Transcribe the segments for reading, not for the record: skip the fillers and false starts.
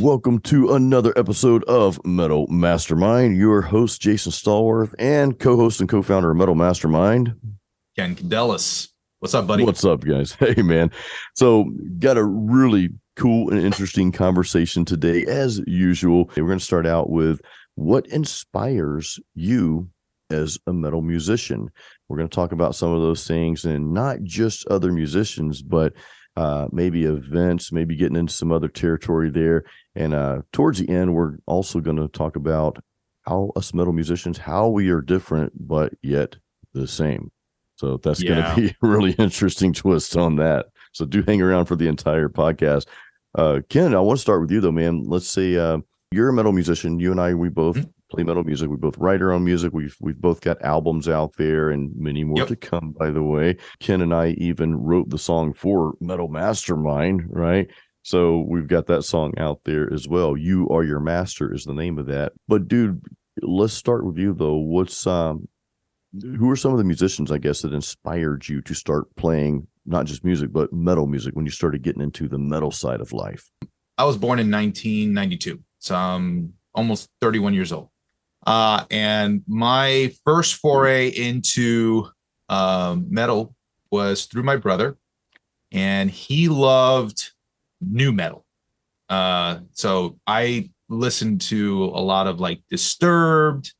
welcome to another episode of Metal Mastermind. Your host, Jason Stallworth, and co-host and co-founder of Metal Mastermind, Ken Cadellis. What's up, buddy? What's up, guys? Hey, man. So, got a really cool and interesting conversation today, as usual. We're going to start out with what inspires you as a metal musician. We're going to talk about some of those things, and not just other musicians, but maybe events, maybe getting into some other territory there. And towards the end, we're also going to talk about how us metal musicians, how we are different, but yet the same. So that's going to be a really interesting twist on that. So do hang around for the entire podcast. Ken, I want to start with you, though, man. Let's say you're a metal musician. You and I, we both play metal music. We both write our own music. We've both got albums out there and many more to come, by the way. Ken and I even wrote the song for Metal Mastermind, right? So we've got that song out there as well. You Are Your Master is the name of that. But dude, let's start with you, though. Who are some of the musicians, I guess, that inspired you to start playing not just music, but metal music when you started getting into the metal side of life? I was born in 1992, so I'm almost 31 years old. And my first foray into metal was through my brother, and he loved nu metal. So I listened to a lot of like Disturbed,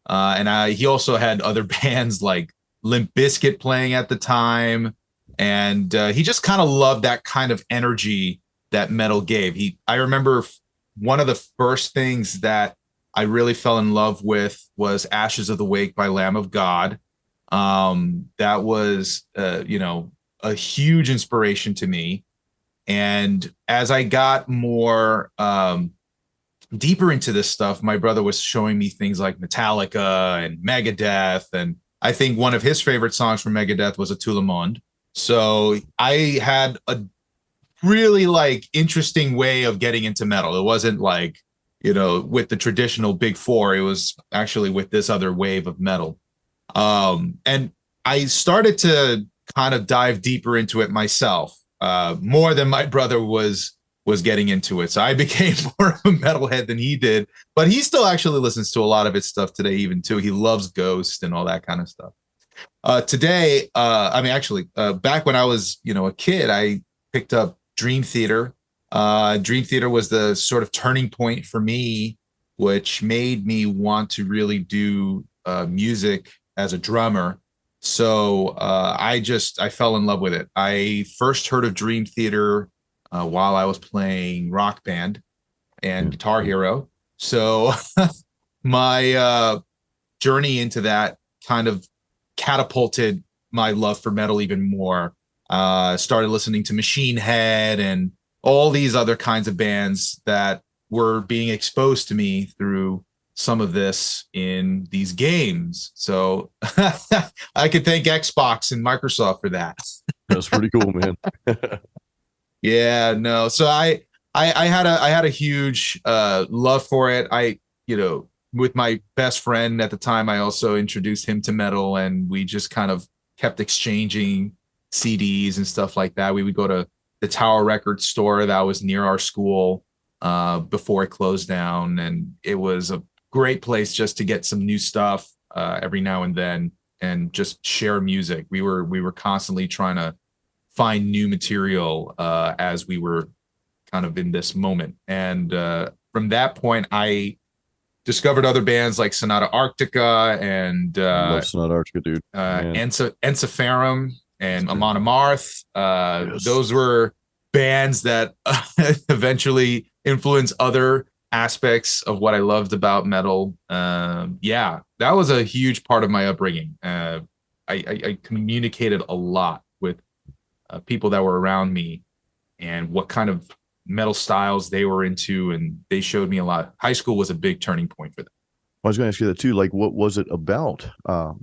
and he also had other bands like Limp Bizkit playing at the time. And he just kind of loved that kind of energy that metal gave. I remember one of the first things that I really fell in love with was Ashes of the Wake by Lamb of God. That was, a huge inspiration to me. And as I got more deeper into this stuff, my brother was showing me things like Metallica and Megadeth. And I think one of his favorite songs from Megadeth was A Tout Le Monde. So I had a really interesting way of getting into metal. It wasn't with the traditional big four. It was actually with this other wave of metal. And I started to kind of dive deeper into it myself, more than my brother was getting into it. So I became more of a metalhead than he did, but he still actually listens to a lot of his stuff today, even too. He loves Ghost and all that kind of stuff. Today, back when I was, a kid, I picked up Dream Theater. Dream Theater was the sort of turning point for me, which made me want to really do music as a drummer. So I fell in love with it. I first heard of Dream Theater while I was playing Rock Band and Guitar Hero. So my journey into that kind of catapulted my love for metal even more. Started listening to Machine Head and all these other kinds of bands that were being exposed to me through some of this in these games. So I could thank Xbox and Microsoft for that. That's pretty cool, man. Yeah, no. So I had a huge love for it. With my best friend at the time, I also introduced him to metal, and we just kind of kept exchanging CDs and stuff like that. We would go to the Tower Records store that was near our school before it closed down, and it was a great place just to get some new stuff every now and then and just share music. We were constantly trying to find new material as we were kind of in this moment. And from that point, I discovered other bands like Sonata Arctica and love Sonata Arctica, dude. Ensiferum and Amon Amarth. Yes. Those were bands that eventually influenced other aspects of what I loved about metal. That was a huge part of my upbringing. I communicated a lot with people that were around me and what kind of metal styles they were into, and they showed me a lot. High school was a big turning point for them. I was going to ask you that too. Like, what was it about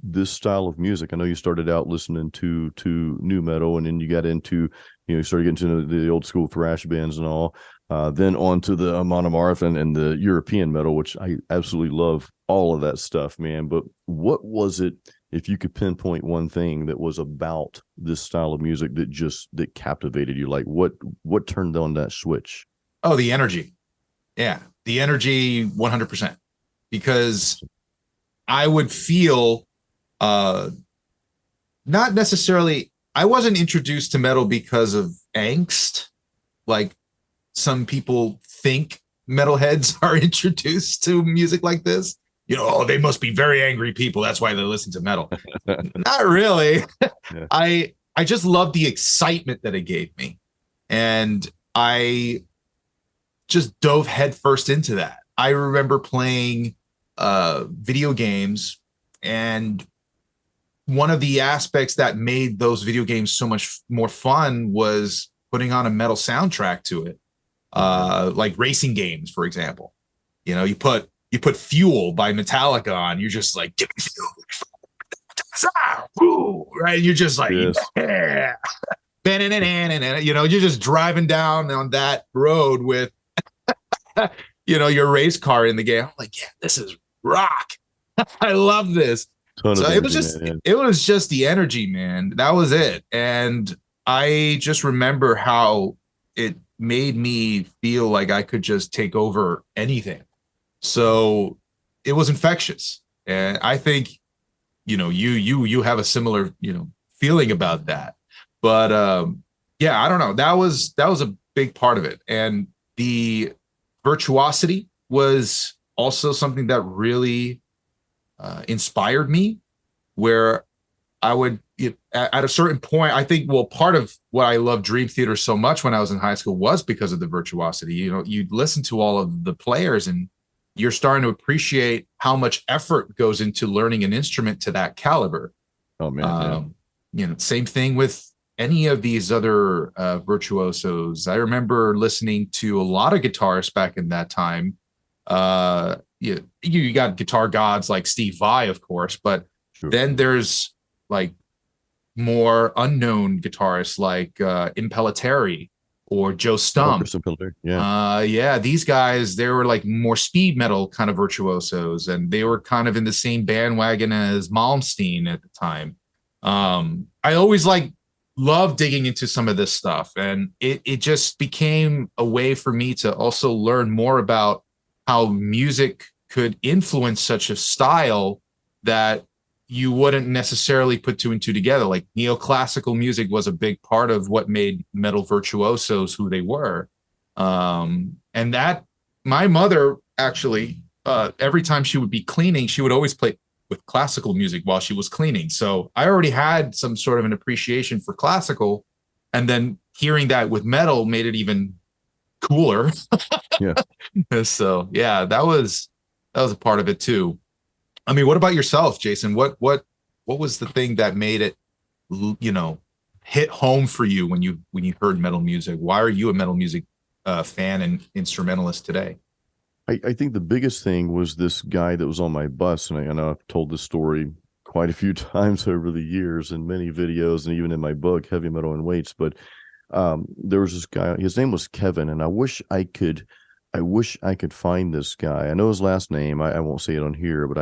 this style of music? I know you started out listening to nu metal, and then you got into, you started getting into the old school thrash bands and all. Then on to the Amon Amarth and the European metal, which I absolutely love all of that stuff, man. But what was it, if you could pinpoint one thing that was about this style of music that captivated you? Like what turned on that switch? Oh, the energy. Yeah, the energy 100%. Because I would feel uh not necessarily, I wasn't introduced to metal because of angst, like some people think metalheads are introduced to music like this. You know, oh, they must be very angry people. That's why they listen to metal. Not really. Yeah. I just love the excitement that it gave me. And I just dove headfirst into that. I remember playing video games, and one of the aspects that made those video games so much more fun was putting on a metal soundtrack to it. Oh yeah. Like racing games, for example. You know, you put Fuel by Metallica on, you're just like, give me fuel, right? You're just like, Yes. yeah. You know, you're just driving down on that road with, your race car in the game. I'm like, yeah, this is rock. I love this. Ton So of it was energy, just man. it was just the energy, man. That was it. And I just remember how it made me feel like I could just take over anything. So it was infectious. And I think, you have a similar, feeling about that. But yeah, I don't know. That was a big part of it. And the virtuosity was also something that really inspired me, where I would, at a certain point, I think, well, part of what I loved Dream Theater so much when I was in high school was because of the virtuosity. You know, you listen to all of the players, and you're starting to appreciate how much effort goes into learning an instrument to that caliber. Oh man, yeah. Um, same thing with any of these other virtuosos. I remember listening to a lot of guitarists back in that time. You got guitar gods like Steve Vai, of course, but Sure. then there's like more unknown guitarists like Impellitteri or Joe Oh, Stump. Kristen Pillar. Yeah. Yeah, these guys, they were like more speed metal kind of virtuosos, and they were kind of in the same bandwagon as Malmsteen at the time. I always love digging into some of this stuff, and it just became a way for me to also learn more about how music could influence such a style that you wouldn't necessarily put two and two together. Like neoclassical music was a big part of what made metal virtuosos who they were. And that my mother actually, every time she would be cleaning, she would always play with classical music while she was cleaning. So I already had some sort of an appreciation for classical. And then hearing that with metal made it even cooler. Yeah. So yeah, that was a part of it too. I mean, what about yourself, Jason? What was the thing that made it, you know, hit home for you when you heard metal music? Why are you a metal music fan and instrumentalist today? I think the biggest thing was this guy that was on my bus, and I know I've told this story quite a few times over the years in many videos and even in my book, Heavy Metal and Weights. But there was this guy, his name was Kevin, and I wish I could find this guy. I know his last name. I won't say it on here, but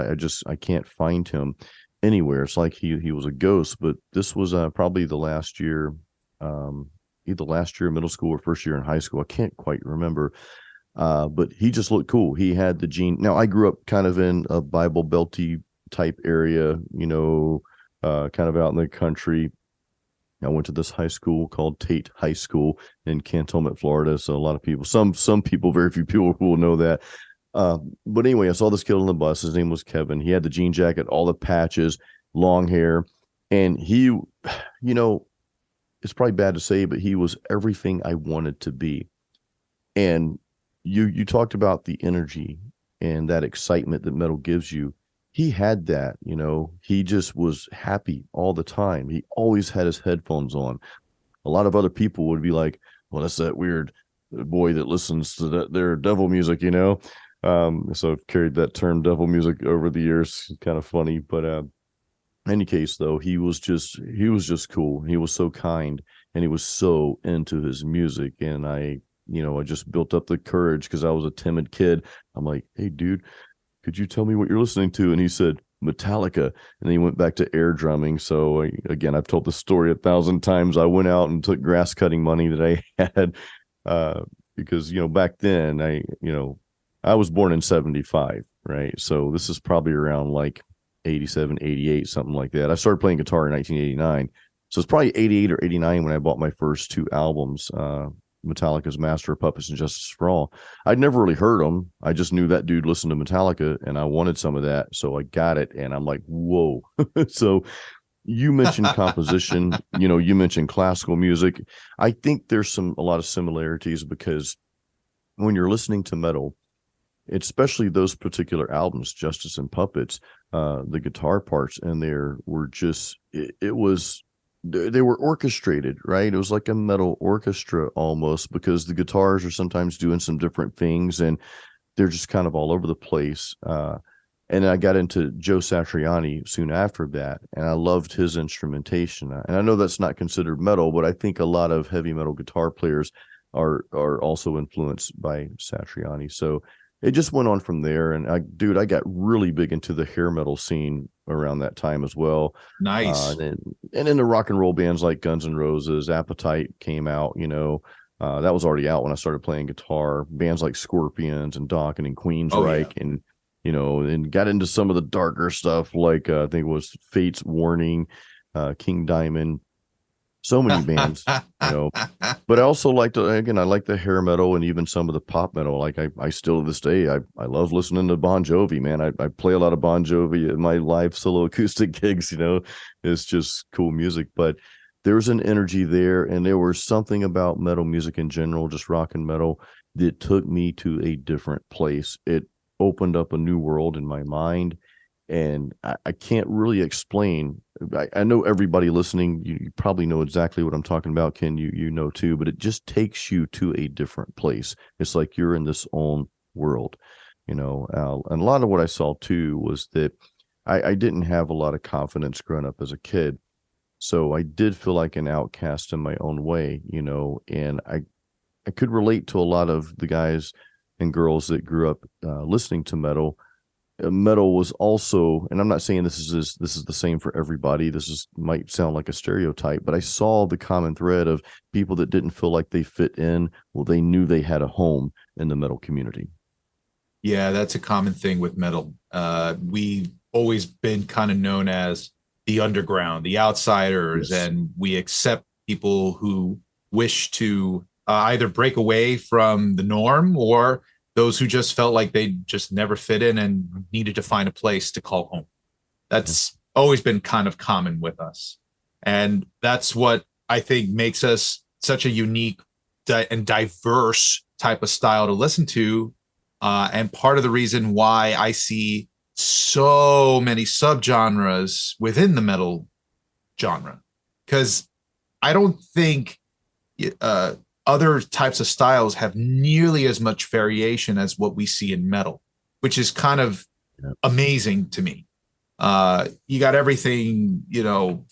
I can't find him anywhere. It's like he was a ghost. But this was probably the last year, either last year in middle school or first year in high school. I can't quite remember. But he just looked cool. He had the gene. Now I grew up kind of in a Bible Belty type area, kind of out in the country. I went to this high school called Tate High School in Cantonment, Florida. So a lot of people, some people, very few people will know that. But anyway, I saw this kid on the bus. His name was Kevin. He had the jean jacket, all the patches, long hair, and he, it's probably bad to say, but he was everything I wanted to be. And you talked about the energy and that excitement that metal gives you. He had that, he just was happy all the time. He always had his headphones on. A lot of other people would be like, well, that's that weird boy that listens to their devil music. So I've carried that term devil music over the years. It's kind of funny, but in any case, though, he was just cool. He was so kind, and he was so into his music. And I just built up the courage because I was a timid kid. I'm like, hey, dude, could you tell me what you're listening to? And he said, Metallica. And then he went back to air drumming. So again, I've told the story 1,000 times. I went out and took grass cutting money that I had because, back then I was born in 75, right? So this is probably around like 87, 88, something like that. I started playing guitar in 1989. So it's probably 88 or 89 when I bought my first two albums, Metallica's Master of Puppets and Justice for All. I'd never really heard them. I just knew that dude listened to Metallica and I wanted some of that. So I got it and I'm like, whoa. So you mentioned composition, you mentioned classical music. I think there's a lot of similarities because when you're listening to metal, especially those particular albums, Justice and Puppets, the guitar parts in there were just, it was, they were orchestrated, right? It was like a metal orchestra almost because the guitars are sometimes doing some different things and they're just kind of all over the place. And I got into Joe Satriani soon after that, and I loved his instrumentation. And I know that's not considered metal, but I think a lot of heavy metal guitar players are also influenced by Satriani. So it just went on from there. And I got really big into the hair metal scene around that time as well. Nice. And then the rock and roll bands like Guns N' Roses, Appetite came out, that was already out when I started playing guitar. Bands like Scorpions and Dokken and Oh yeah. Queensryche and got into some of the darker stuff like I think it was Fate's Warning, King Diamond, so many bands, but I also like I like the hair metal and even some of the pop metal. Like I still to this day, I love listening to Bon Jovi, man. I play a lot of Bon Jovi at my live solo acoustic gigs, it's just cool music. But there's an energy there, and there was something about metal music in general, just rock and metal, that took me to a different place. It opened up a new world in my mind, and I can't really explain. I know everybody listening, you probably know exactly what I'm talking about, Ken. You know too, but it just takes you to a different place. It's like you're in this own world, and a lot of what I saw too was that I didn't have a lot of confidence growing up as a kid, so I did feel like an outcast in my own way, and I could relate to a lot of the guys and girls that grew up listening to metal. Metal was also, and I'm not saying this is the same for everybody. Might sound like a stereotype, but I saw the common thread of people that didn't feel like they fit in. Well, they knew they had a home in the metal community. Yeah, that's a common thing with metal. We've always been kind of known as the underground, the outsiders, Yes. and we accept people who wish to either break away from the norm or those who just felt like they just never fit in and needed to find a place to call home. That's always been kind of common with us. And that's what I think makes us such a unique and diverse type of style to listen to. And part of the reason why I see so many subgenres within the metal genre, because I don't think other types of styles have nearly as much variation as what we see in metal, which is kind of amazing to me. You got everything,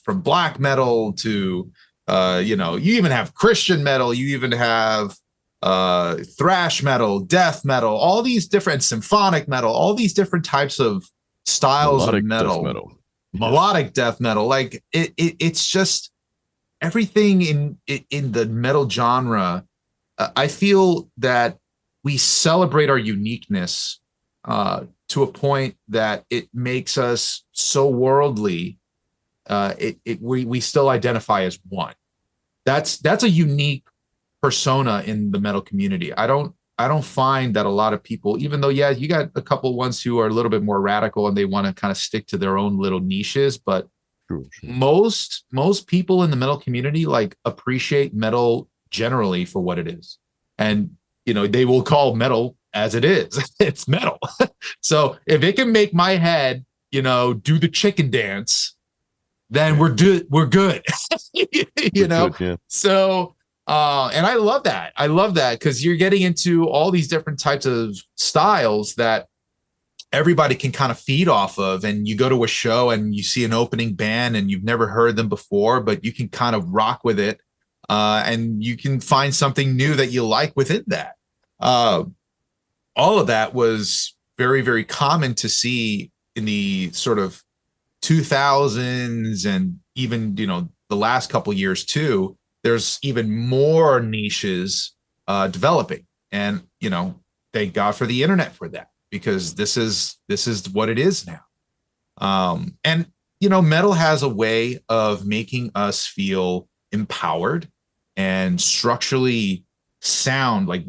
from black metal to, you even have Christian metal, you even have thrash metal, death metal, all these different symphonic metal, all these different types of styles of Melodic death metal, metal. melodic death metal. Like it's just everything in the metal genre. I feel that we celebrate our uniqueness to a point that it makes us so worldly. We still identify as one. That's a unique persona in the metal community. I don't find that a lot of people, even though, yeah, you got a couple ones who are a little bit more radical and they want to kind of stick to their own little niches, but Sure. most people in the metal community like appreciate metal generally for what it is. And they will call metal as it is. It's metal. So if it can make my head, do the chicken dance, then we're good. We're good, yeah. So and I love that. I love that because you're getting into all these different types of styles that everybody can kind of feed off of. And you go to a show and you see an opening band and you've never heard them before, but you can kind of rock with it. And you can find something new that you like within that. All of that was very, very common to see in the sort of 2000s and even, the last couple years too. There's even more niches developing. And, thank God for the internet for that, because this is what it is now. And metal has a way of making us feel empowered and structurally sound like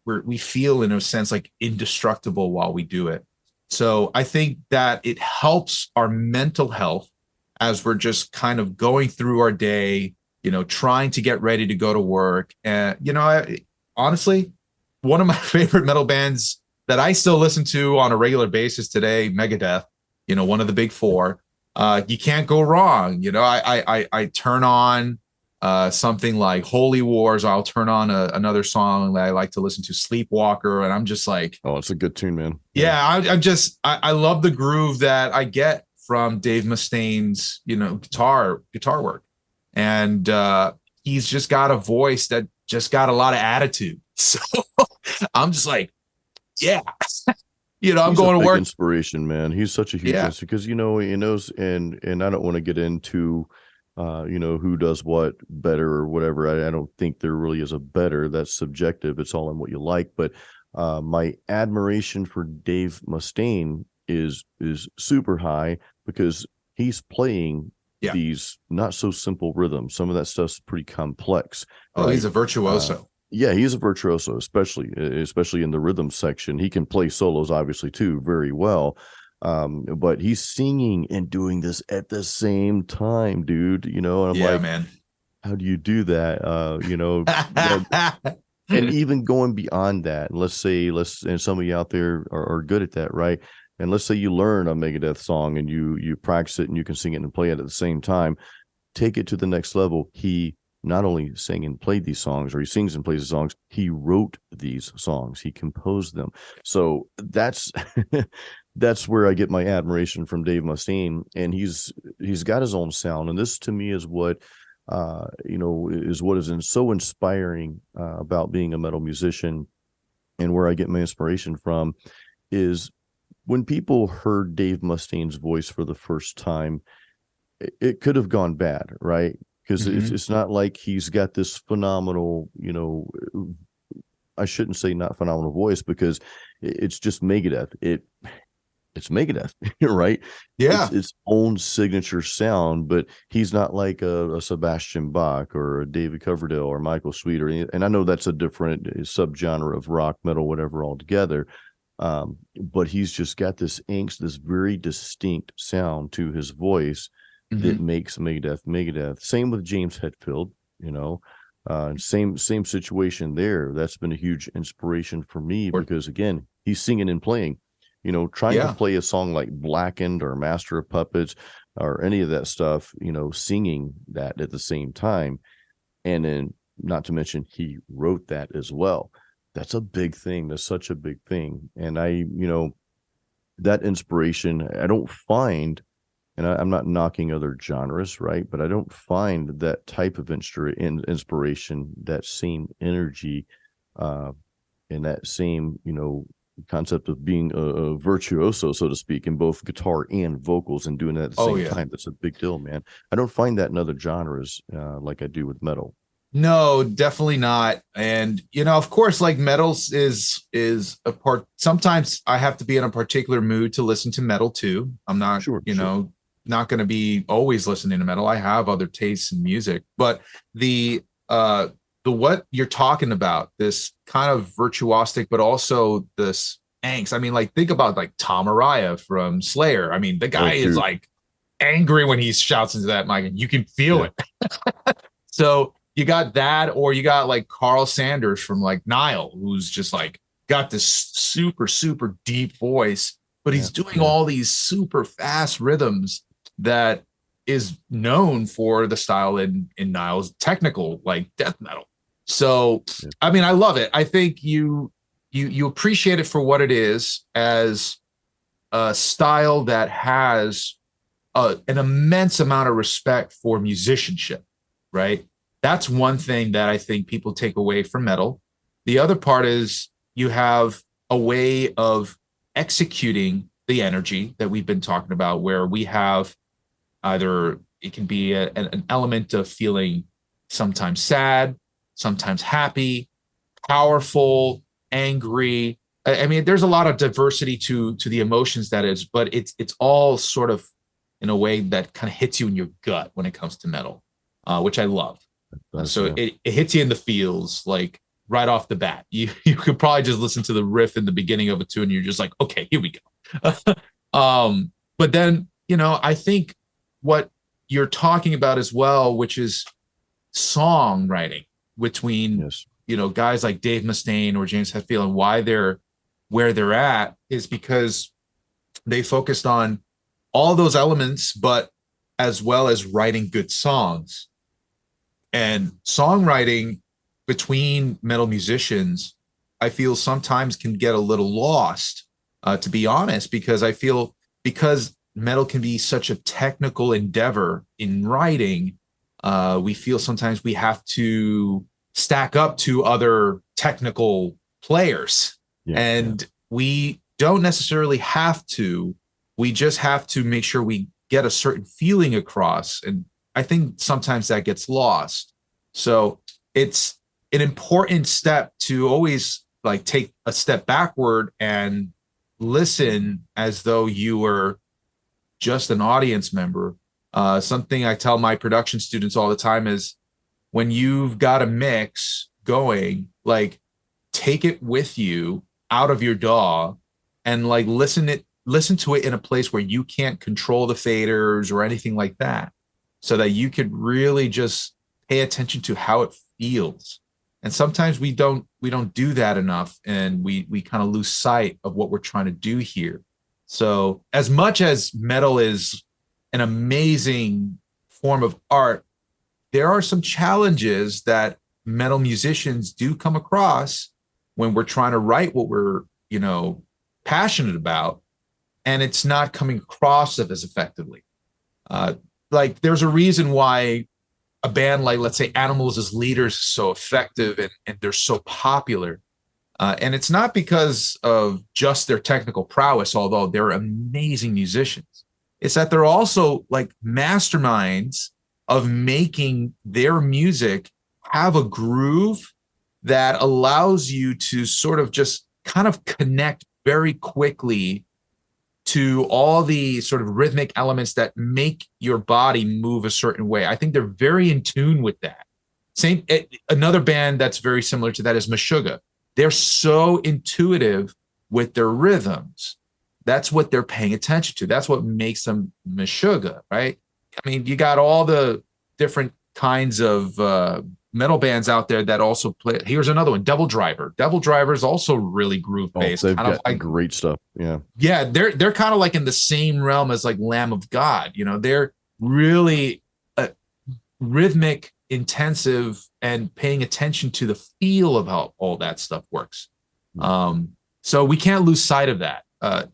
we feel in a sense like indestructible while we do it. So I think that it helps our mental health as we're just kind of going through our day, trying to get ready to go to work. And honestly, one of my favorite metal bands that I still listen to on a regular basis today, Megadeth, one of the big four. You can't go wrong. I turn on something like Holy Wars. I'll turn on another song that I like to listen to, Sleepwalker, and I'm just like, Oh, it's a good tune, man. yeah, I love the groove that I get from Dave Mustaine's guitar work, and he's just got a voice that just got a lot of attitude. So I'm just like, yeah, I'm He's a going to big work. inspiration, man. He's such a huge Yeah. because he knows, and I don't want to get into who does what better or whatever. I don't think there really is a better. That's subjective. It's all in what you like. But my admiration for Dave Mustaine is super high because he's playing Yeah. these not so simple rhythms. Some of that stuff's pretty complex. Oh, Right? he's a virtuoso. Yeah, he's a virtuoso, especially in the rhythm section. He can play solos, obviously, too, very well. But he's singing and doing this at the same time, dude. And I'm Yeah, like, man. how do you do that? And even going beyond that, and some of you out there are good at that, right? And let's say you learn a Megadeth song and you practice it and you can sing it and play it at the same time. Take it to the next level. He not only sang and played these songs, or he sings and plays the songs, he wrote these songs, he composed them. So that's that's where I get my admiration from Dave Mustaine, and he's got his own sound, and this to me is what is what is so inspiring about being a metal musician, and where I get my inspiration from is when people heard Dave Mustaine's voice for the first time, it could have gone bad, right? Because it's not like he's got this phenomenal, I shouldn't say not phenomenal voice, because it's just Megadeth. It's Megadeth, right? Yeah. It's its own signature sound, but he's not like a Sebastian Bach or a David Coverdale or Michael Sweet, and I know that's a different subgenre of rock, metal, whatever altogether. But he's just got this angst, this very distinct sound to his voice that makes Megadeth. Same with James Hetfield, same situation there. That's been a huge inspiration for me because again, he's singing and playing. Trying to play a song like Blackened or Master of Puppets or any of that stuff, singing that at the same time. And then not to mention he wrote that as well. That's a big thing. That's such a big thing. And that inspiration, I don't find, and I'm not knocking other genres, right? But I don't find that type of inspiration, that same energy, and that same, concept of being a virtuoso, so to speak, in both guitar and vocals and doing that at the same time. That's a big deal, man. I don't find that in other genres like I do with metal. No, definitely not. And of course, like metals is a part. Sometimes I have to be in a particular mood to listen to metal too. I'm not, Sure. not going to be always listening to metal. I have other tastes in music, but the what you're talking about, this kind of virtuosic, but also this angst. I mean, like think about like Tom Araya from Slayer. I mean, the guy is like angry when he shouts into that mic, and you can feel it. So you got that, or you got like Carl Sanders from like Nile, who's just like got this super, super deep voice, but he's doing all these super fast rhythms that is known for the style in Nile's technical, like death metal. So, I mean, I love it. I think you appreciate it for what it is, as a style that has an immense amount of respect for musicianship, right? That's one thing that I think people take away from metal. The other part is you have a way of executing the energy that we've been talking about, where we have either it can be an element of feeling sometimes sad, sometimes happy, powerful, angry, I mean, there's a lot of diversity to the emotions that is, but it's all sort of in a way that kind of hits you in your gut when it comes to metal, which I love. Does So yeah. it hits you in the feels like right off the bat. You could probably just listen to the riff in the beginning of a tune, and you're just like, okay, here we go. But then I think what you're talking about as well, which is songwriting between Yes. guys like Dave Mustaine or James Hetfield, and why they're where they're at is because they focused on all those elements, but as well as writing good songs. And songwriting between metal musicians, I feel sometimes can get a little lost, to be honest, because I feel because metal can be such a technical endeavor in writing, we feel sometimes we have to stack up to other technical players. Yeah. Yeah. And we don't necessarily have to. We just have to make sure we get a certain feeling across. And I think sometimes that gets lost. So it's an important step to always like take a step backward and listen as though you were just an audience member. Something I tell my production students all the time is when you've got a mix going, like take it with you out of your DAW and like listen to it in a place where you can't control the faders or anything like that, so that you could really just pay attention to how it feels. And sometimes we don't do that enough, and we kind of lose sight of what we're trying to do here. So as much as metal is an amazing form of art, there are some challenges that metal musicians do come across when we're trying to write what we're passionate about, and it's not coming across as effectively. uh, like there's a reason why a band like, let's say, Animals as Leaders is so effective, and they're so popular. And it's not because of just their technical prowess, although they're amazing musicians. It's that they're also like masterminds of making their music have a groove that allows you to sort of just kind of connect very quickly to all the sort of rhythmic elements that make your body move a certain way. I think they're very in tune with that. Another band that's very similar to that is Meshuggah. They're so intuitive with their rhythms. That's what they're paying attention to. That's what makes them Meshuggah, right? I mean, you got all the different kinds of metal bands out there that also play. Here's another one, Devil Driver. Devil Driver is also really groove Oh, based, they've kind of got like, great stuff. Yeah. yeah, they're kind of like in the same realm as like Lamb of God. They're really rhythmic, intensive, and paying attention to the feel of how all that stuff works. So we can't lose sight of that.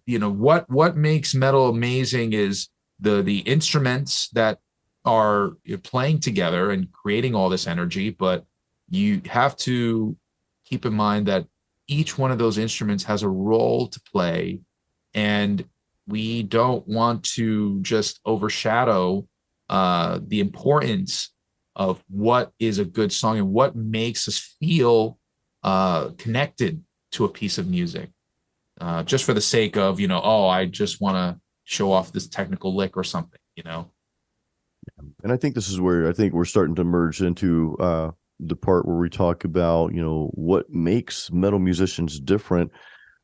What makes metal amazing is the instruments that are playing together and creating all this energy, but you have to keep in mind that each one of those instruments has a role to play, and we don't want to just overshadow the importance of what is a good song and what makes us feel connected to a piece of music, just for the sake of I just want to show off this technical lick or something. And I think this is where I think we're starting to merge into the part where we talk about, what makes metal musicians different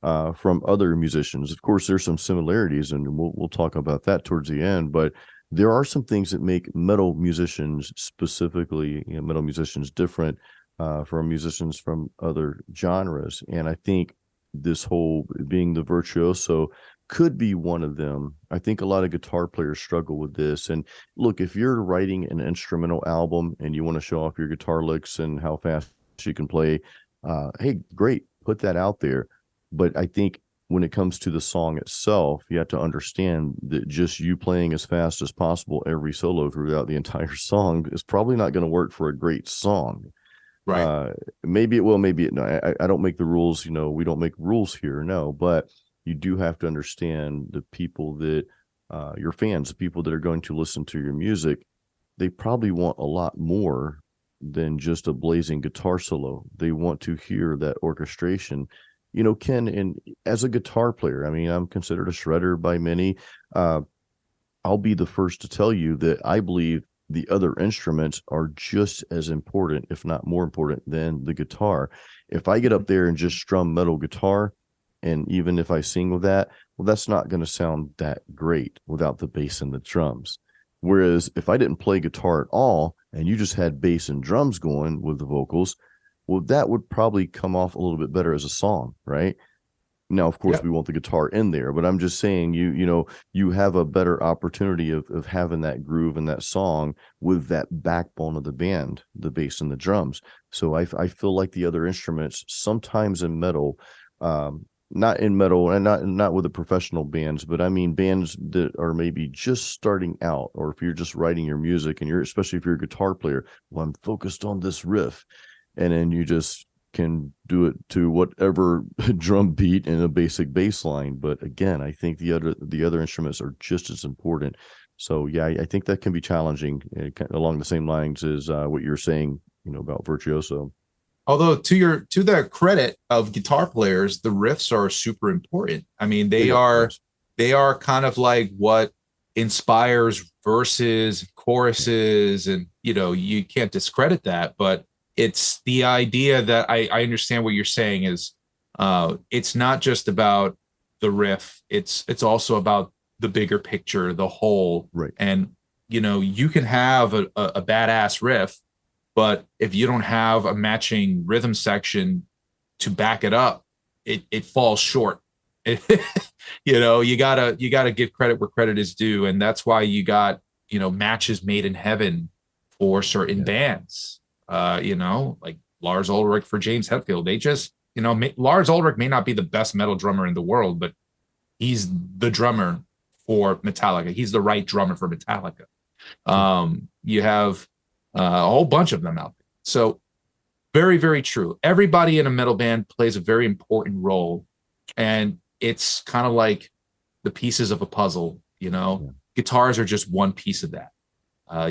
from other musicians. Of course, there's some similarities, and we'll talk about that towards the end. But there are some things that make metal musicians, specifically, metal musicians, different from musicians from other genres. And I think this whole being the virtuoso could be one of them. I think a lot of guitar players struggle with this. And look, if you're writing an instrumental album and you want to show off your guitar licks and how fast you can play, hey, great, put that out there. But I think when it comes to the song itself, you have to understand that just you playing as fast as possible every solo throughout the entire song is probably not going to work for a great song. Right. Maybe it will, maybe it no. I don't make the rules. We don't make rules here, no. But you do have to understand the people that your fans, the people that are going to listen to your music, they probably want a lot more than just a blazing guitar solo. They want to hear that orchestration. Ken, and as a guitar player, I mean, I'm considered a shredder by many. Uh, I'll be the first to tell you that I believe the other instruments are just as important, if not more important, than the guitar. If I get up there and just strum metal guitar, and even if I sing with that, well, that's not going to sound that great without the bass and the drums. Whereas if I didn't play guitar at all and you just had bass and drums going with the vocals, well, that would probably come off a little bit better as a song, right? Now, of course, Yep. we want the guitar in there, but I'm just saying you have a better opportunity of having that groove and that song with that backbone of the band, the bass and the drums. So I feel like the other instruments sometimes in metal, not in metal and not with the professional bands, but I mean bands that are maybe just starting out, or if you're just writing your music and you're especially if you're a guitar player, well, I'm focused on this riff, and then you just can do it to whatever drum beat and a basic bass line. But again, I think the other instruments are just as important. So yeah, I think that can be challenging, along the same lines as what you're saying, about Virtuoso. Although to the credit of guitar players, the riffs are super important. I mean, Yeah, yeah, yes, they are kind of like what inspires verses, choruses, and you can't discredit that. But it's the idea that I understand what you're saying is it's not just about the riff, it's also about the bigger picture, the whole. right. And you can have a badass riff, but if you don't have a matching rhythm section to back it up, it falls short. You gotta give credit where credit is due, and that's why you got matches made in heaven for certain Yeah, bands. Like Lars Ulrich for James Hetfield. They just Lars Ulrich may not be the best metal drummer in the world, but he's the drummer for Metallica. He's the right drummer for Metallica. yeah, You have a whole bunch of them out there. So very, very true. Everybody in a metal band plays a very important role, and it's kind of like the pieces of a puzzle. yeah. Guitars are just one piece of that.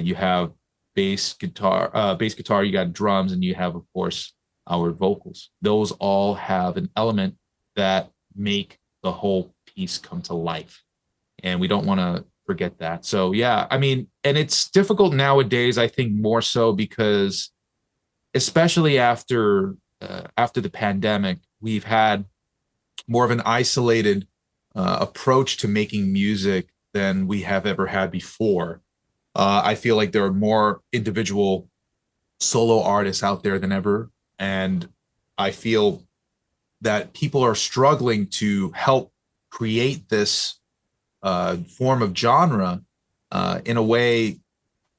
You have bass guitar. You got drums, and you have, of course, our vocals. Those all have an element that make the whole piece come to life, and we don't want to forget that. So yeah, I mean, and it's difficult nowadays, I think more so because especially after the pandemic, we've had more of an isolated approach to making music than we have ever had before. I feel like there are more individual solo artists out there than ever, and I feel that people are struggling to help create this form of genre in a way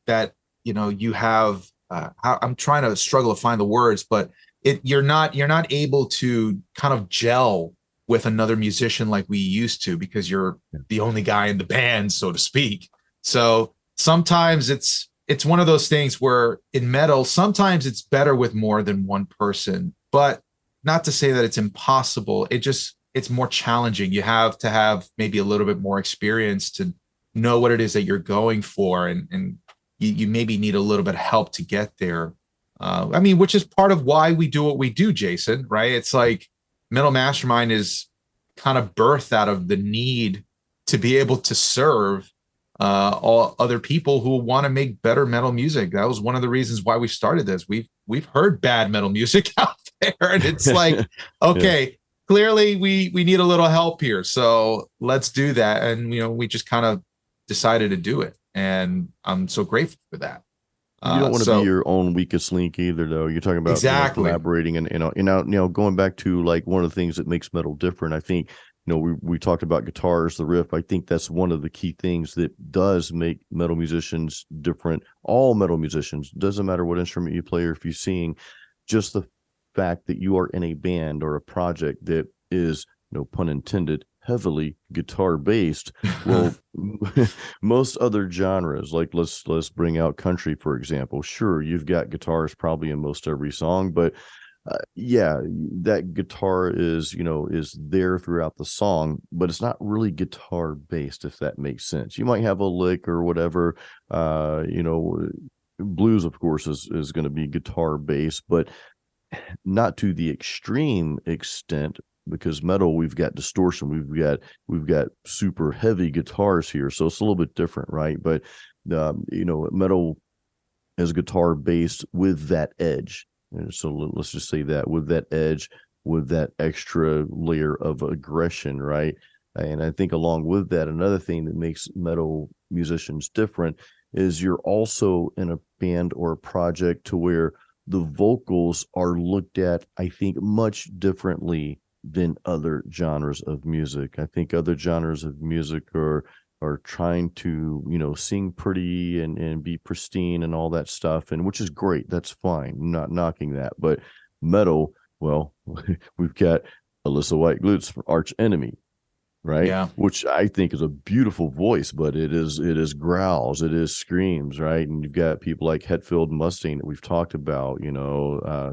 that you have. I'm trying to struggle to find the words, but you're not able to kind of gel with another musician like we used to because you're the only guy in the band, so to speak. So sometimes it's one of those things where in metal, sometimes it's better with more than one person, but not to say that it's impossible. It's more challenging. You have to have maybe a little bit more experience to know what it is that you're going for, and you maybe need a little bit of help to get there. I mean, which is part of why we do what we do, Jason, right? It's like Metal Mastermind is kind of birthed out of the need to be able to serve all other people who want to make better metal music. That was one of the reasons why we started this. We've heard bad metal music out there, and it's like, Yeah. okay, clearly we need a little help here, so let's do that. And we just kind of decided to do it, and I'm so grateful for that. You don't want to be So your own weakest link either, though. You're talking about, exactly. collaborating, and going back to like one of the things that makes metal different. I think, we talked about guitars, the riff. I think that's one of the key things that does make metal musicians different. All metal musicians, doesn't matter what instrument you play or if you sing, just the fact that you are in a band or a project that is, no pun intended, heavily guitar based. Well, most other genres, like let's bring out country for example. Sure, you've got guitars probably in most every song, but yeah, that guitar is there throughout the song, but it's not really guitar based, if that makes sense. You might have a lick or whatever. Blues, of course, is going to be guitar based, but not to the extreme extent because metal, we've got distortion, we've got super heavy guitars here, so it's a little bit different, right? But metal as guitar based with that edge. And so let's just say that with that edge, with that extra layer of aggression, right? And I think along with that, another thing that makes metal musicians different is you're also in a band or a project to where the vocals are looked at, I think, much differently than other genres of music. I think other genres of music are trying to sing pretty and be pristine and all that stuff, and which is great, that's fine, I'm not knocking that. But metal, well, we've got Alyssa White Glutes for Arch Enemy, right? Yeah. Which I think is a beautiful voice, but it is growls, it is screams, right? And you've got people like Hetfield and Mustaine that we've talked about,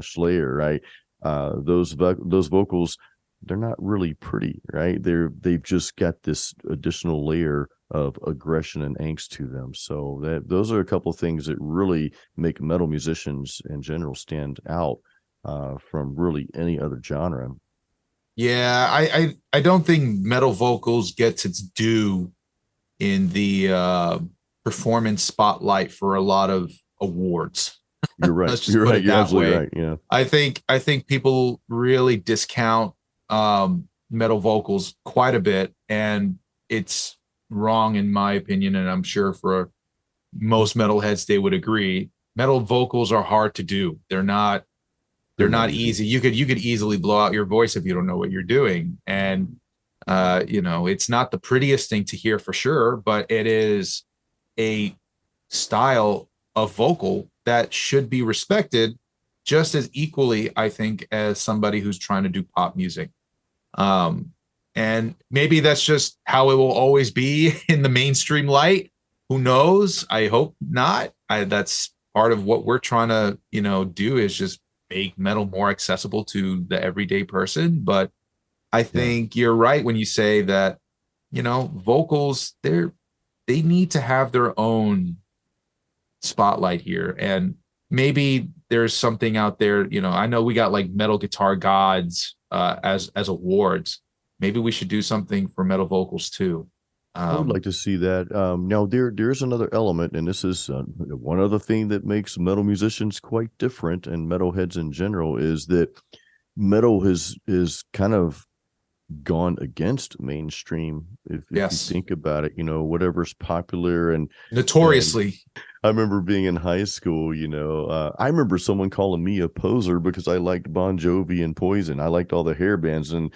Slayer, right? Those vocals, they're not really pretty, right? They've just got this additional layer of aggression and angst to them. So those are a couple of things that really make metal musicians in general stand out from really any other genre. Yeah, I don't think metal vocals gets its due in the performance spotlight for a lot of awards. You're right. Let's just You're put right. it You're that absolutely way. right. Yeah. I think people really discount metal vocals quite a bit, and it's wrong in my opinion, and I'm sure for most metalheads they would agree. Metal vocals are hard to do. They're They're not not easy. easy. You could easily blow out your voice if you don't know what you're doing. And it's not the prettiest thing to hear for sure, but it is a style of vocal that should be respected just as equally, I think, as somebody who's trying to do pop music. Um, and maybe that's just how it will always be in the mainstream light. Who knows? I hope not. That's part of what we're trying to, do is just make metal more accessible to the everyday person. But I Yeah. think you're right when you say that, vocals, they need to have their own spotlight here. And maybe there's something out there, I know we got like metal guitar gods as awards. Maybe we should do something for metal vocals too. I would like Um, to see that. Now there's another element, and this is one other thing that makes metal musicians quite different, and metalheads in general, is that metal has is kind of gone against mainstream. If you yes, think about it, whatever's popular and notoriously. I remember being in high school, I remember someone calling me a poser because I liked Bon Jovi and Poison. I liked all the hair bands, and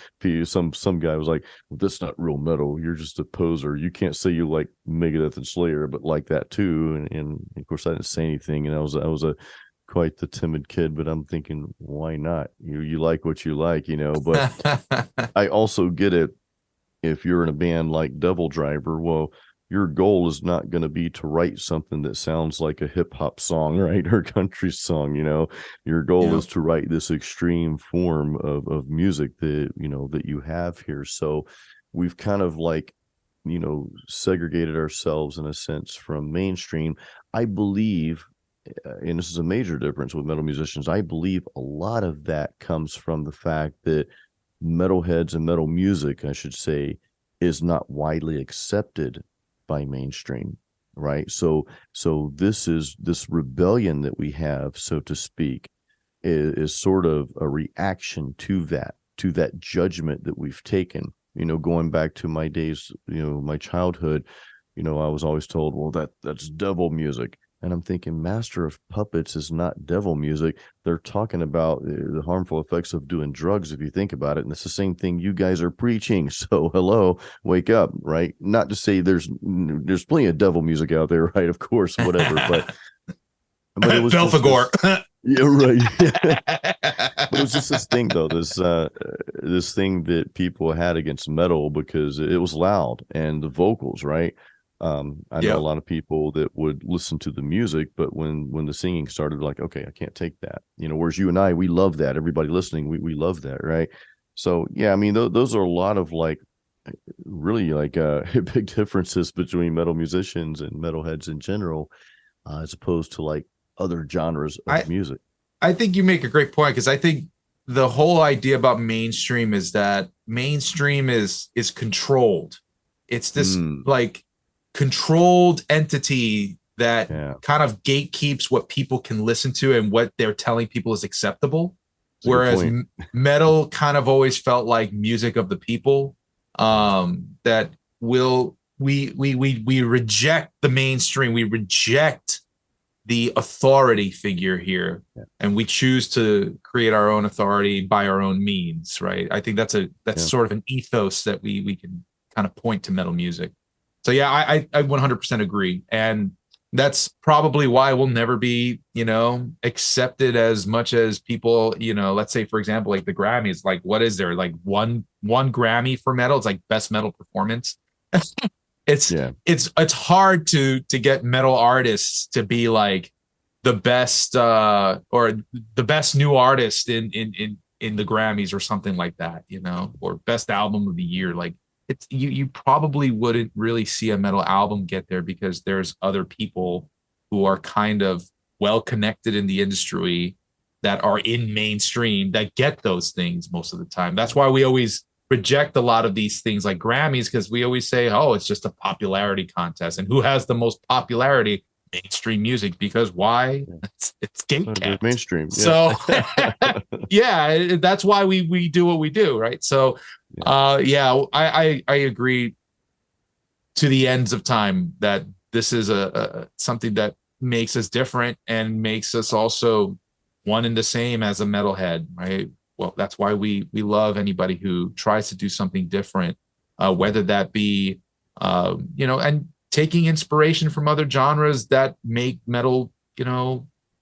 some guy was like, well, "That's not real metal. You're just a poser. You can't say you like Megadeth and Slayer, but like that too." And of course, I didn't say anything, and I was a quite the timid kid, but I'm thinking, why not? You like what you like, But I also get it if you're in a band like Devil Driver. Well, your goal is not going to be to write something that sounds like a hip hop song, right? Or country song, Your goal Yeah. is to write this extreme form of music that you have here. So we've kind of like, segregated ourselves in a sense from mainstream. I believe, and this is a major difference with metal musicians, I believe a lot of that comes from the fact that metalheads and metal music, I should say, is not widely accepted by mainstream, right? So this rebellion that we have, so to speak, is sort of a reaction to that judgment that we've taken. Going back to my days, my childhood, I was always told, well, that's devil music. And I'm thinking, Master of Puppets is not devil music. They're talking about the harmful effects of doing drugs, if you think about it. And it's the same thing you guys are preaching. So, hello, wake up, right? Not to say there's plenty of devil music out there, right? Of course, whatever. But it was just Belphegor. this. Yeah, right. But it was just this thing, though, this thing that people had against metal because it was loud and the vocals, right? I know a Yep. lot of people that would listen to the music, but when the singing started, like, okay, I can't take that. Whereas you and I, we love that. Everybody listening, we love that, right? So yeah, I mean, those are a lot of like really like big differences between metal musicians and metalheads in general, as opposed to like other genres of I music. I think you make a great point because I think the whole idea about mainstream is that mainstream is controlled. It's this Mm, like controlled entity that yeah, kind of gatekeeps what people can listen to and what they're telling people is acceptable. that's a good Whereas point. metal kind of always felt like music of the people. Yeah, That will we reject the mainstream. We reject the authority figure here, yeah, and we choose to create our own authority by our own means, right? I think that's yeah. sort of an ethos that we can kind of point to metal music. So yeah, I 100% agree, and that's probably why we'll never be, accepted as much as people, let's say for example, like the Grammys. Like, what is there, like one Grammy for metal? It's like best metal performance. it's Yeah. it's hard to get metal artists to be like the best or the best new artist in the Grammys or something like that, or best album of the year. Like, it's you probably wouldn't really see a metal album get there because there's other people who are kind of well connected in the industry that are in mainstream that get those things most of the time. That's why we always reject a lot of these things like Grammys, because we always say, oh, it's just a popularity contest. And who has the most popularity? Mainstream music. Because why? Yeah. It's gate They're kept. mainstream. Yeah. So yeah, that's why we do what we do, right? So Yeah. yeah, I agree to the ends of time that this is a something that makes us different and makes us also one and the same as a metalhead, right? Well, that's why we love anybody who tries to do something different, whether that be and taking inspiration from other genres that make metal,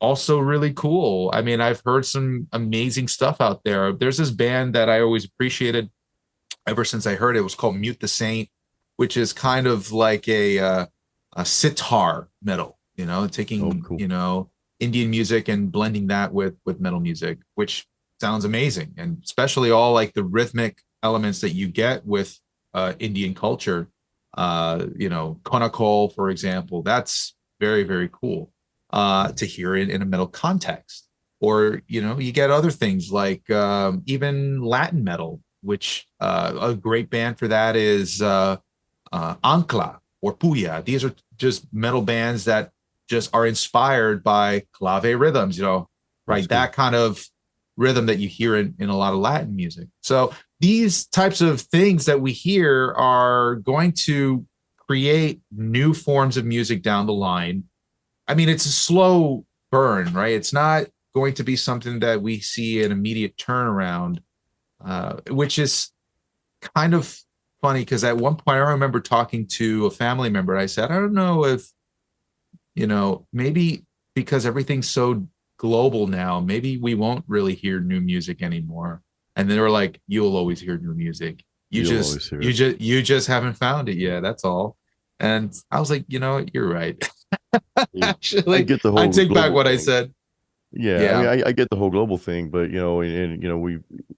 also really cool. I mean, I've heard some amazing stuff out there. There's this band that I always appreciated ever since I heard it. It was called Mute the Saint, which is kind of like a sitar metal, Oh, taking, cool. Indian music and blending that with metal music, which sounds amazing. And especially all like the rhythmic elements that you get with Indian culture. Konakol, for example, that's very, very cool to hear it in a metal context. Or, you get other things like even Latin metal, which a great band for that is Ancla or Puya. These are just metal bands that just are inspired by clave rhythms, That's right? cool. That kind of rhythm that you hear in a lot of Latin music. So these types of things that we hear are going to create new forms of music down the line. I mean, it's a slow burn, right? It's not going to be something that we see an immediate turnaround, which is kind of funny because at one point I remember talking to a family member. I said, I don't know if, maybe because everything's so global now, maybe we won't really hear new music anymore. And they were like, you'll always hear new music. You You'll just always hear you it. just you just haven't found it yet. That's all. And I was like, you're right. Yeah. I Actually, get the I whole take back global what I thing. said. Yeah, I mean, Yeah. I get the whole global thing, but and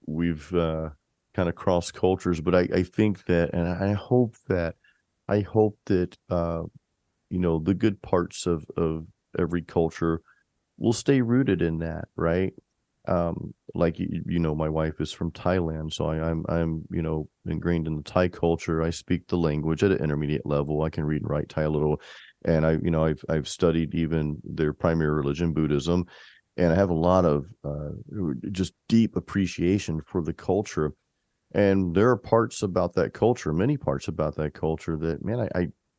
we've kind of crossed cultures, but I think that, and I hope that the good parts of every culture will stay rooted in that, right? Like my wife is from Thailand, so I'm ingrained in the Thai culture. I speak the language at an intermediate level. I can read and write Thai a little, and I've studied even their primary religion, Buddhism, and I have a lot of just deep appreciation for the culture. And there are parts about that culture, many parts about that culture that, man,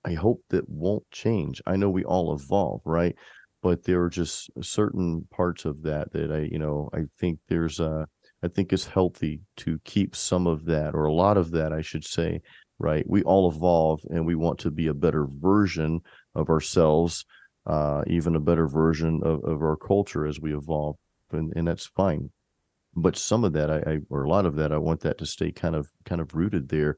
I hope that won't change. I know we all evolve, right? But there are just certain parts of that that I think I think it's healthy to keep some of that, or a lot of that, I should say, right? We all evolve and we want to be a better version of ourselves, even a better version of our culture as we evolve. And that's fine, but some of that or a lot of that, I want that to stay kind of rooted there.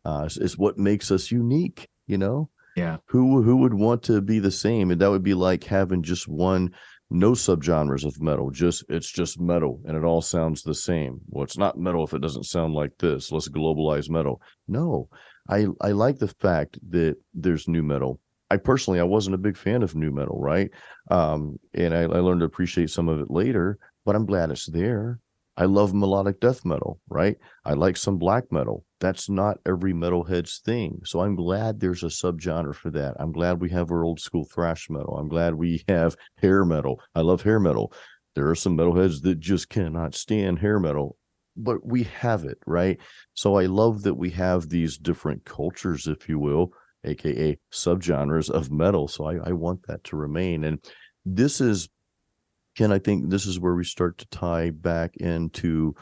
Is what makes us unique, Yeah. who would want to be the same? And that would be like having just one, no subgenres of metal, it's just metal and it all sounds the same. Well, it's not metal if it doesn't sound like this. Let's globalize metal. No, I like the fact that there's new metal. I wasn't a big fan of new metal, right? And I learned to appreciate some of it later, but I'm glad it's there. I love melodic death metal, right? I like some black metal. That's not every metalhead's thing. So I'm glad there's a subgenre for that. I'm glad we have our old school thrash metal. I'm glad we have hair metal. I love hair metal. There are some metalheads that just cannot stand hair metal, but we have it, right? So I love that we have these different cultures, if you will, aka subgenres of metal. So I want that to remain. And this is Ken, I think this is where we start to tie back into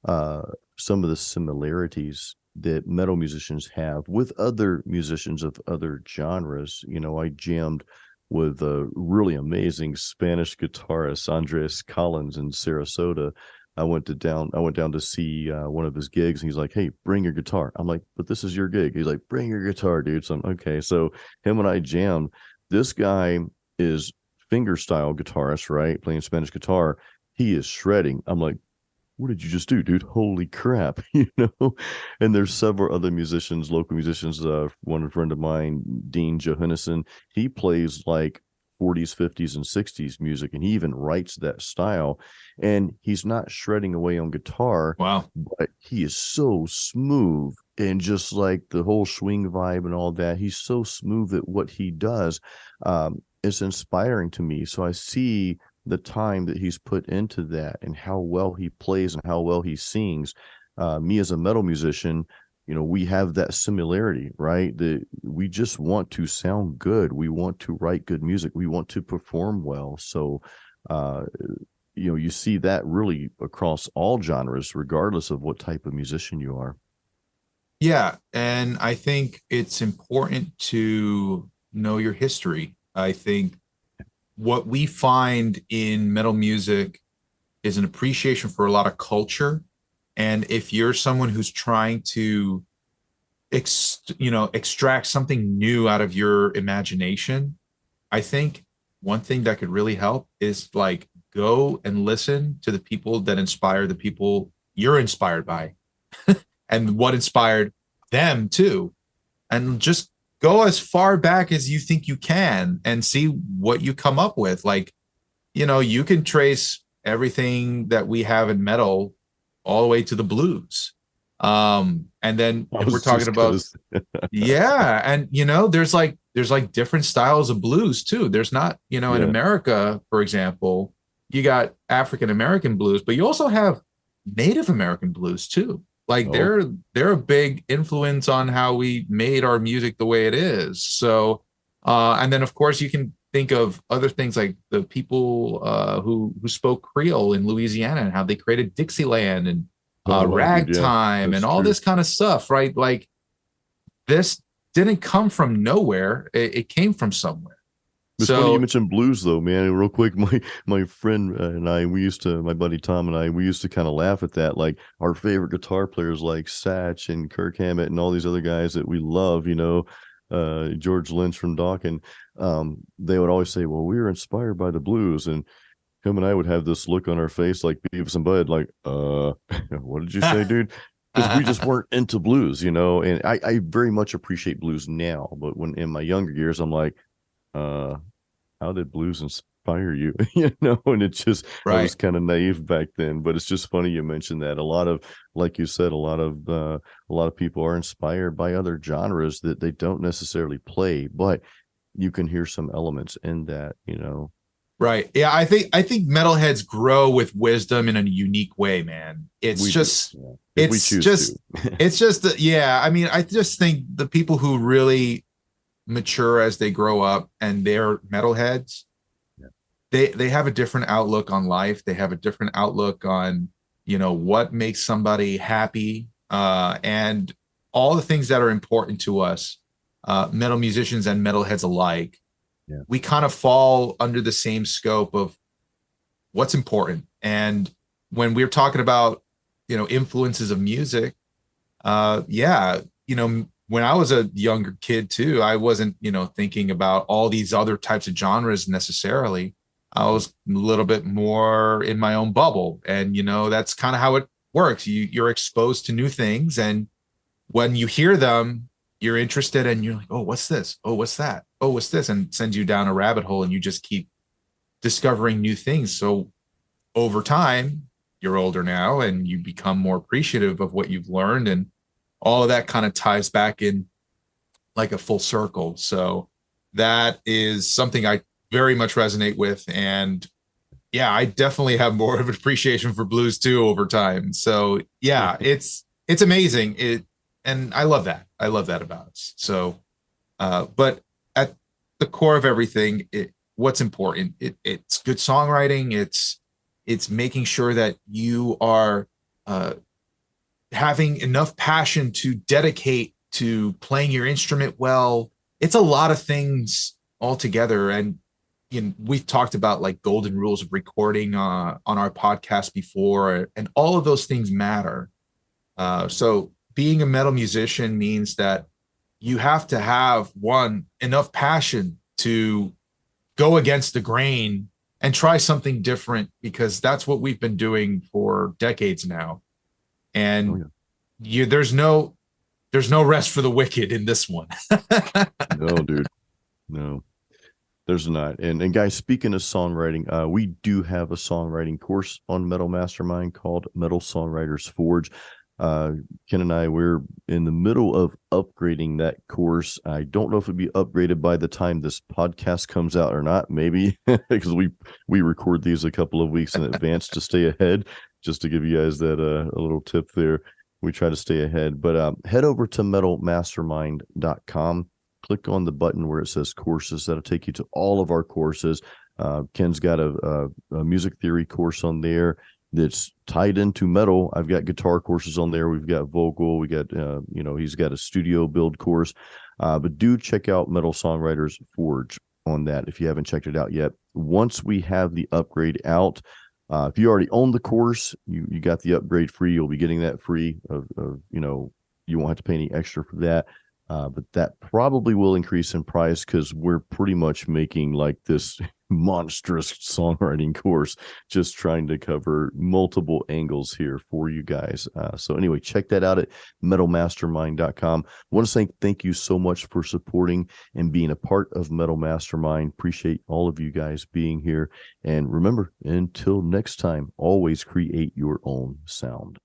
uh, some of the similarities that metal musicians have with other musicians of other genres. You know, I jammed with a really amazing Spanish guitarist, Andres Collins in Sarasota. I went down to see one of his gigs, and he's like, "Hey, bring your guitar." I'm like, "But this is your gig." He's like, "Bring your guitar, dude." So I'm okay. So him and I jammed. This guy is fingerstyle guitarist, right? Playing Spanish guitar. He is shredding. I'm like, what did you just do, dude? Holy crap, you know? And there's several other musicians, local musicians. One friend of mine, Dean Johannesson, he plays like 40s, 50s, and 60s music, and he even writes that style. And he's not shredding away on guitar, Wow. but he is so smooth and just like the whole swing vibe and all that. He's so smooth at what he does. It's inspiring to me. So I see the time that he's put into that and how well he plays and how well he sings. Me as a metal musician, you know, we have that similarity, right? That we just want to sound good. We want to write good music. We want to perform well. So, uh, you know, you see that really across all genres, regardless of what type of musician you are. Yeah, and I think it's important to know your history. I think what we find in metal music is an appreciation for a lot of culture. And if you're someone who's trying to extract something new out of your imagination, I think one thing that could really help is like go and listen to the people that inspire the people you're inspired by and what inspired them too, and just go as far back as you think you can and see what you come up with. Like, you can trace everything that we have in metal all the way to the blues. And then I if we're was talking just gonna about, yeah, and there's like different styles of blues too. There's not, in yeah. America, for example, you got African American blues, but you also have Native American blues too. Like Oh, they're a big influence on how we made our music the way it is. So, and then of course you can think of other things like the people who spoke Creole in Louisiana and how they created Dixieland and oh wow, dude. Yeah, ragtime that's and all true. this kind of stuff, right? Like this didn't come from nowhere; it came from somewhere. It's funny you So, mentioned blues though, man. Real quick, my friend and I, my buddy Tom and I, we used to kind of laugh at that. Like our favorite guitar players, like Satch and Kirk Hammett, and all these other guys that we love, you know, George Lynch from Dawkins. They would always say, "Well, we were inspired by the blues," and him and I would have this look on our face, like Beavis and Bud, like, what did you say, dude? Because we just weren't into blues, you know. And I very much appreciate blues now, but when in my younger years, I'm like, uh how did blues inspire you? You know, and it just I was right. kind of naive back then, but it's just funny you mentioned that. A lot of, like you said, a lot of people are inspired by other genres that they don't necessarily play, but you can hear some elements in that, you know. Right. Yeah, I think metalheads grow with wisdom in a unique way, man. It's We do, just yeah, if we it's choose to. just it's just yeah, I mean, I just think the people who really mature as they grow up and they're metalheads, Yeah. they have a different outlook on life. They have a different outlook on, what makes somebody happy, and all the things that are important to us, metal musicians and metalheads alike. Yeah. We kind of fall under the same scope of what's important. And when we're talking about, influences of music, yeah, when I was a younger kid too, I wasn't, thinking about all these other types of genres necessarily. I was a little bit more in my own bubble. And, that's kind of how it works. You're exposed to new things. And when you hear them, you're interested and you're like, oh, what's this? Oh, what's that? Oh, what's this? And sends you down a rabbit hole and you just keep discovering new things. So over time, you're older now and you become more appreciative of what you've learned, and all of that kind of ties back in like a full circle. So that is something I very much resonate with. And yeah, I definitely have more of an appreciation for blues too over time. So yeah, it's amazing. And I love that. I love that about us. So but at the core of everything, what's important, it's good songwriting. It's making sure that you are having enough passion to dedicate to playing your instrument well. It's a lot of things altogether. And we've talked about like golden rules of recording on our podcast before, and all of those things matter. So being a metal musician means that you have to have enough passion to go against the grain and try something different, because that's what we've been doing for decades now. Oh, And yeah. there's no rest for the wicked in this one. No, dude. No. There's not. And guys, speaking of songwriting, we do have a songwriting course on Metal Mastermind called Metal Songwriters Forge. Ken and I, we're in the middle of upgrading that course. I don't know if it'll be upgraded by the time this podcast comes out or not, maybe, because we record these a couple of weeks in advance to stay ahead. Just to give you guys that a little tip there. We try to stay ahead. But head over to metalmastermind.com. Click on the button where it says courses. That'll take you to all of our courses. Ken's got a music theory course on there that's tied into metal. I've got guitar courses on there. We've got vocal. We got, he's got a studio build course. But do check out Metal Songwriters Forge on that if you haven't checked it out yet. Once we have the upgrade out, if you already own the course, you got the upgrade free. You'll be getting that free. You won't have to pay any extra for that. But that probably will increase in price because we're pretty much making like this monstrous songwriting course, just trying to cover multiple angles here for you guys. So anyway, check that out at metalmastermind.com. I want to say thank you so much for supporting and being a part of Metal Mastermind. Appreciate all of you guys being here. And remember, until next time, always create your own sound.